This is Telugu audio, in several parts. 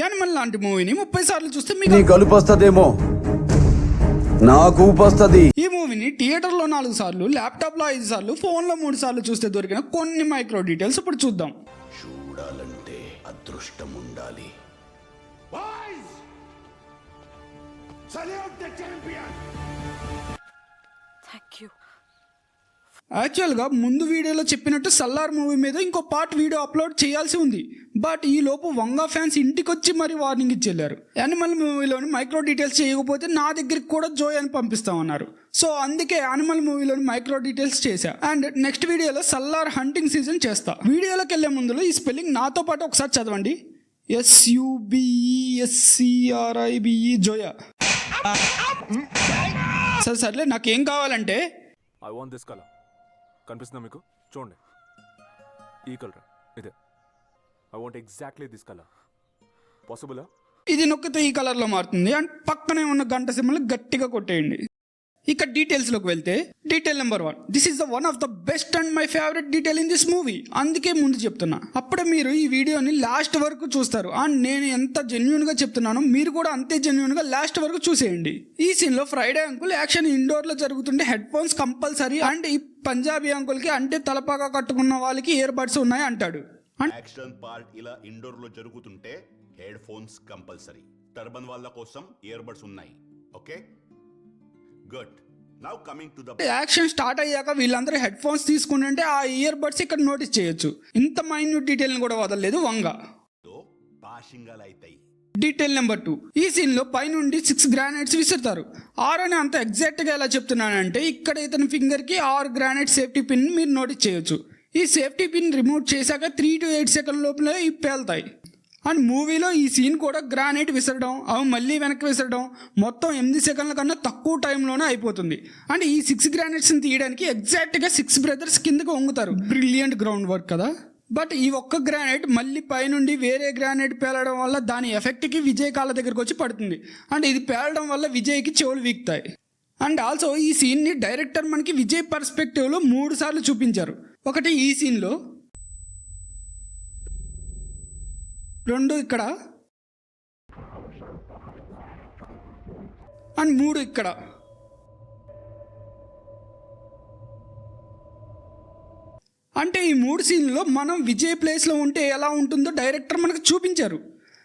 యానిమల్ లాంటి మూవీని 30 సార్లు చూస్తే మీకు గలుపు వస్తదేమో, నాకు వస్తది. ఈ మూవీని థియేటర్లో 4 సార్లు, ల్యాప్టాప్లో 5 సార్లు, ఫోన్లో 3 సార్లు చూస్తే దొరికిన కొన్ని మైక్రో డీటెయిల్స్ ఇప్పుడు చూద్దాం. చూడాలంటే అదృష్టం ఉండాలి. యాక్చువల్గా ముందు వీడియోలో చెప్పినట్టు సల్లార్ మూవీ మీద ఇంకో పార్ట్ వీడియో అప్లోడ్ చేయాల్సి ఉంది. బట్ ఈ లోపు వంగా ఫ్యాన్స్ ఇంటికి వచ్చి మరి వార్నింగ్ ఇచ్చెళ్ళారు. యానిమల్ మూవీలోని మైక్రో డీటెయిల్స్ చేయకపోతే నా దగ్గరికి కూడా జోయ్ అని పంపిస్తామన్నారు. సో అందుకే యానిమల్ మూవీలోని మైక్రో డీటెయిల్స్ చేశా. అండ్ నెక్స్ట్ వీడియోలో సల్లార్ హంటింగ్ సీజన్ చేస్తా. వీడియోలోకి వెళ్ళే ముందులో ఈ స్పెల్లింగ్ నాతో పాటు ఒకసారి చదవండి. SUBESCRIBE జోయా. సర్లే నాకేం కావాలంటే ఐ వాంట్ దిస్ కలర్. కనిపిస్తుందా మీకు? చూడండి, ఈ కలర్ ఇదే. I want exactly this colour. పాసిబులా? ఇది నొక్కితే ఈ కలర్లో మారుతుంది. అండ్ పక్కనే ఉన్న గంట సింబల్ని గట్టిగా కొట్టేయండి. ఇక డీటెయిల్స్లోకి వెళ్తే detail number 1, this is the one of the best and my favourite detail in this movie. అందుకే ముందు చెప్తున్నా, అప్పుడే మీరు ఈ వీడియోని లాస్ట్ వరకు చూస్తారు. అండ్ నేను ఎంత జెన్యున్గా చెప్తున్నానో మీరు కూడా అంతే జెన్యున్గా లాస్ట్ వరకు చూసేయండి. ఈ సీన్లో ఫ్రైడే అంకుల్ యాక్షన్ ఇండోర్లో జరుగుతుంటే హెడ్ ఫోన్స్ కంపల్సరీ. అండ్ ఈ పంజాబీ అంకుల్కి అంటే తలపాగా కట్టుకున్న వాళ్ళకి ఇయర్ బడ్స్ ఉన్నాయి అంటాడు. యాక్షన్ పార్ట్ ఇలా ఇండోర్ లో జరుగుతుంటే హెడ్ ఫోన్స్ కంపల్సరీ. టర్బన్ వాళ్ళ కోసం ఇయర్ బడ్స్ ఉన్నాయి. Okay, good. Now coming to the action start అయ్యాక వీళ్ళందరూ హెడ్ ఫోన్స్ తీసుకుంటుంటే ఆ ఇయర్ బడ్స్ ఇక్కడ నోటీస్ చేయొచ్చు. ఇంత మైన్యూట్ డీటెయిల్ని కూడా వదలలేదు వంగ. పాషింగాలు అవుతాయి. డీటెయిల్ నెంబర్ 2, ఈ సీన్లో పైనుండి 6 గ్రానైట్స్ విసురుతారు. 6 అని అంత ఎగ్జాక్ట్గా ఎలా చెప్తున్నానంటే ఇక్కడ ఇతని ఫింగర్కి 6 గ్రానైట్ సేఫ్టీ పిన్ మీరు నోటీస్ చేయొచ్చు. ఈ సేఫ్టీ పిన్ రిమూవ్ చేశాక 3 to 8 సెకండ్ లోపలే ఇవి పేలుతాయి. అండ్ మూవీలో ఈ సీన్ కూడా గ్రానైట్ విసరడం, అవి మళ్ళీ వెనక్కి విసరడం మొత్తం 8 సెకండ్ల కన్నా తక్కువ టైంలోనే అయిపోతుంది. అండ్ ఈ 6 గ్రానైట్స్ని తీయడానికి ఎగ్జాక్ట్గా 6 బ్రదర్స్ కిందకి వంగుతారు. బ్రిలియంట్ గ్రౌండ్ వర్క్ కదా. బట్ ఈ ఒక్క గ్రానైట్ మళ్ళీ పైనుండి వేరే గ్రానైట్ పేలడం వల్ల దాని ఎఫెక్ట్కి విజయ్ కాళ్ళ దగ్గరకు వచ్చి పడుతుంది. అండ్ ఇది పేలడం వల్ల విజయ్కి చెవులు వీక్తాయి. అండ్ ఆల్సో ఈ సీన్ని డైరెక్టర్ మనకి విజయ్ పర్స్పెక్టివ్లో 3 సార్లు చూపించారు. ఒకటి ఈ సీన్లో, 2 ఇక్కడ, అండ్ 3 ఇక్కడ. అంటే ఈ 3 సీన్లో మనం విజయ్ ప్లేస్లో ఉంటే ఎలా ఉంటుందో డైరెక్టర్ మనకు చూపించారు.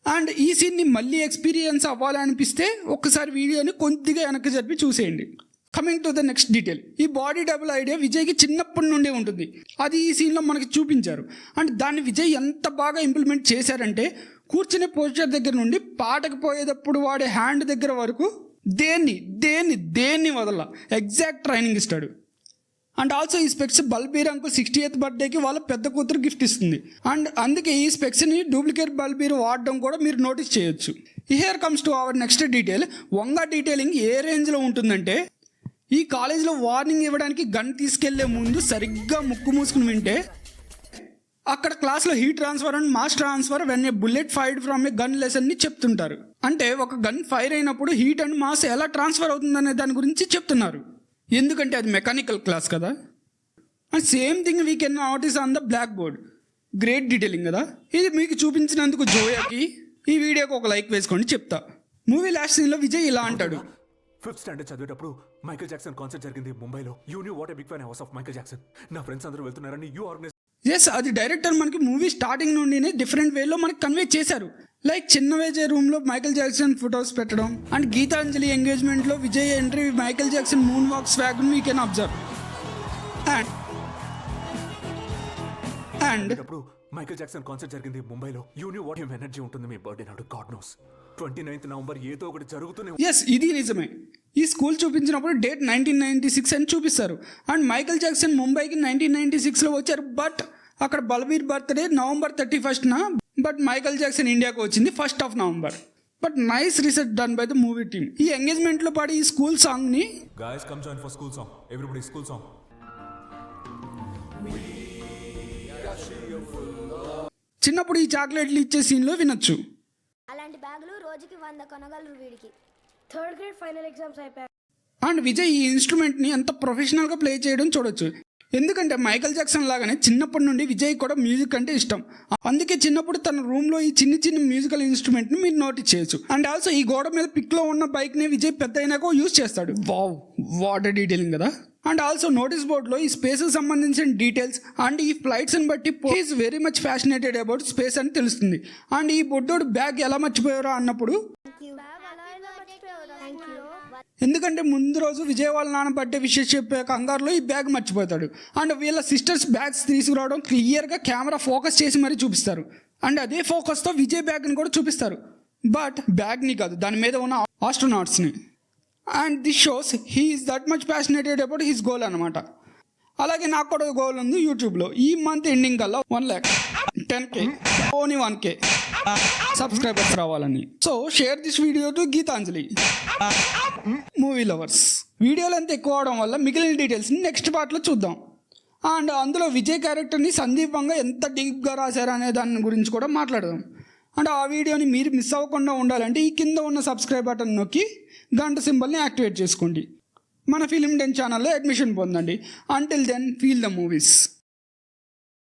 అండ్ ఈ సీన్ని మళ్ళీ ఎక్స్పీరియన్స్ అవ్వాలనిపిస్తే ఒక్కసారి వీడియోని కొద్దిగా వెనక్కి జరిపి చూసేయండి. Coming to the next detail, ఈ బాడీ డబుల్ ఐడియా విజయ్కి చిన్నప్పటి నుండే ఉంటుంది. అది ఈ సీన్లో మనకి చూపించారు. అండ్ దాన్ని విజయ్ ఎంత బాగా ఇంప్లిమెంట్ చేశారంటే కూర్చునే పోస్చర్ దగ్గర నుండి పాటకు పోయేటప్పుడు వాడే హ్యాండ్ దగ్గర వరకు దేన్ని వదల ఎగ్జాక్ట్ ట్రైనింగ్ ఇస్తాడు. అండ్ ఆల్సో ఈ స్పెక్స్ బల్బీర్ అంకుల్ 60th బర్త్డేకి వాళ్ళ పెద్ద కూతురు గిఫ్ట్ ఇస్తుంది. అండ్ అందుకే ఈ స్పెక్స్ని డూప్లికేట్ బల్బీర్ వాడడం కూడా మీరు నోటీస్ చేయొచ్చు. Here comes to our next detail. వంగ డీటెయిలింగ్ ఏ రేంజ్లో ఉంటుందంటే ఈ కాలేజ్లో వార్నింగ్ ఇవ్వడానికి గన్ తీసుకెళ్లే ముందు సరిగ్గా ముక్కు మూసుకుని వింటే అక్కడ క్లాస్లో heat transfer and mass transfer when a bullet fired from a gun లెసన్ని చెప్తుంటారు. అంటే ఒక గన్ ఫైర్ అయినప్పుడు హీట్ అండ్ మాస్ ఎలా ట్రాన్స్ఫర్ అవుతుందనే దాని గురించి చెప్తున్నారు. ఎందుకంటే అది మెకానికల్ క్లాస్ కదా. And same thing we can notice on the blackboard. Great detailing కదా. ఇది మీకు చూపించినందుకు జోయాకి ఈ వీడియోకి ఒక లైక్ వేసుకోండి చెప్తా. మూవీ లాస్ట్ సీన్లో విజయ్ ఇలా అంటాడు, 5th స్టాండర్డ్ చదివేటప్పుడు మైకేల్ జాక్సన్ కాన్సర్ట్ జరిగింది ముంబైలో. You knew what a big fan I was of Michael Jackson. నా ఫ్రెండ్స్ అందరూ వెళ్తున్నారని యూ ఆర్గనైజ్. ఎస్, అది డైరెక్టర్ మనకి మూవీ స్టార్టింగ్ నుండినే డిఫరెంట్ వేలో మనకి కన్వే చేశారు. లైక్ చిన్న వేజే రూమ్లో మైకేల్ జాక్సన్ ఫొటోస్ పెట్టడం, అండ్ గీతాంజలి ఎంగేజ్మెంట్లో Vijay entry Michael Jackson moonwalk స్వాగ్ను వీ కెన్ అబ్జర్వ్. అండ్ అప్పుడు మైకేల్ జాక్సన్ కాన్సర్ట్ జరిగింది ముంబైలో. You knew what him energy ఉంటుంది మీ బర్త్డే నాడు. గాడ్ నోస్ 29th నవంబర్ ఏదో ఒకటి జరుగుతూనే. ఎస్, ఇది నిజమే. ఈ స్కూల్ చూపించినప్పుడు డేట్ 1996 అని చూపిస్తారు. అండ్ మైకేల్ జాక్సన్ ముంబైకి 1996లో వచ్చారు. బట్ అక్కడ Balbir birthday November 31st. But Michael Jackson ఇండియాకు వచ్చింది 1st of November. But nice research done by the movie team. ఈ ఎంగేజ్మెంట్లో పాడి ఈ స్కూల్ సాంగ్ని Guys, come join for school song. Everybody, school song. చిన్నప్పుడు ఈ చాక్లెట్లు ఇచ్చే సీన్లో వినొచ్చు. అలాంటి బ్యాగులు రోజుకి 100 కొనగలరు వీడికి. 3rd grade ఫైనల్ ఎగ్జామ్స్ అయిపోయాయి. అండ్ విజయ్ ఈ ఇన్స్ట్రుమెంట్ని ఎంత ప్రొఫెషనల్గా ప్లే చేయడం చూడొచ్చు. ఎందుకంటే మైకేల్ జాక్సన్ లాగానే చిన్నప్పటి నుండి విజయ్ కూడా మ్యూజిక్ అంటే ఇష్టం. అందుకే చిన్నప్పుడు తన రూమ్లో ఈ చిన్న చిన్న మ్యూజికల్ ఇన్స్ట్రుమెంట్ని మీరు నోటీస్ చేయొచ్చు. అండ్ ఆల్సో ఈ గోడ మీద పిక్లో ఉన్న బైక్ని విజయ్ పెద్ద అయినాక యూజ్ చేస్తాడు. వావ్, వాటర్ డీటెయిలింగ్ కదా. అండ్ ఆల్సో నోటీస్ బోర్డ్లో ఈ స్పేస్కి సంబంధించిన డీటెయిల్స్ అండ్ ఈ ఫ్లైట్స్ని బట్టి is very much fascinated about space అని తెలుస్తుంది. అండ్ ఈ బొడ్డోడు బ్యాగ్ ఎలా మర్చిపోయారో అన్నప్పుడు, ఎందుకంటే ముందు రోజు విజయ్ వాళ్ళ నాన్న బర్త్డే విషయం చెప్పే కంగారులో ఈ బ్యాగ్ మర్చిపోతాడు. అండ్ వీళ్ళ సిస్టర్స్ బ్యాగ్స్ తీసుకురావడం క్లియర్గా కెమెరా ఫోకస్ చేసి మరీ చూపిస్తారు. అండ్ అదే ఫోకస్తో విజయ్ బ్యాగ్ని కూడా చూపిస్తారు. బట్ బ్యాగ్ని కాదు, దాని మీద ఉన్న ఆస్ట్రోనాట్స్ని. And this shows he is that much passionated about his goal అనమాట. అలాగే నాకు కూడా గోల్ ఉంది యూట్యూబ్లో. ఈ మంత్ ఎండింగ్ కల్లా 1,10,000 ఓన్లీ 1K సబ్స్క్రైబర్స్ రావాలని. So share this video to Gitanjali movie lovers. వీడియోలు అంతా ఎక్కువ అవడం వల్ల మిగిలిన డీటెయిల్స్ని నెక్స్ట్ పార్ట్లో చూద్దాం. అండ్ అందులో విజయ్ క్యారెక్టర్ని సందీప్ వంగ ఎంత డీప్గా రాశారు అనే దాని గురించి కూడా మాట్లాడదాం. అండ్ ఆ వీడియోని మీరు మిస్ అవ్వకుండా ఉండాలంటే ఈ కింద ఉన్న సబ్స్క్రైబ్ బటన్ నొక్కి గంట సింబల్ని యాక్టివేట్ చేసుకోండి. మన ఫిలిం డెన్ ఛానల్లో అడ్మిషన్ పొందండి. Until then feel the movies.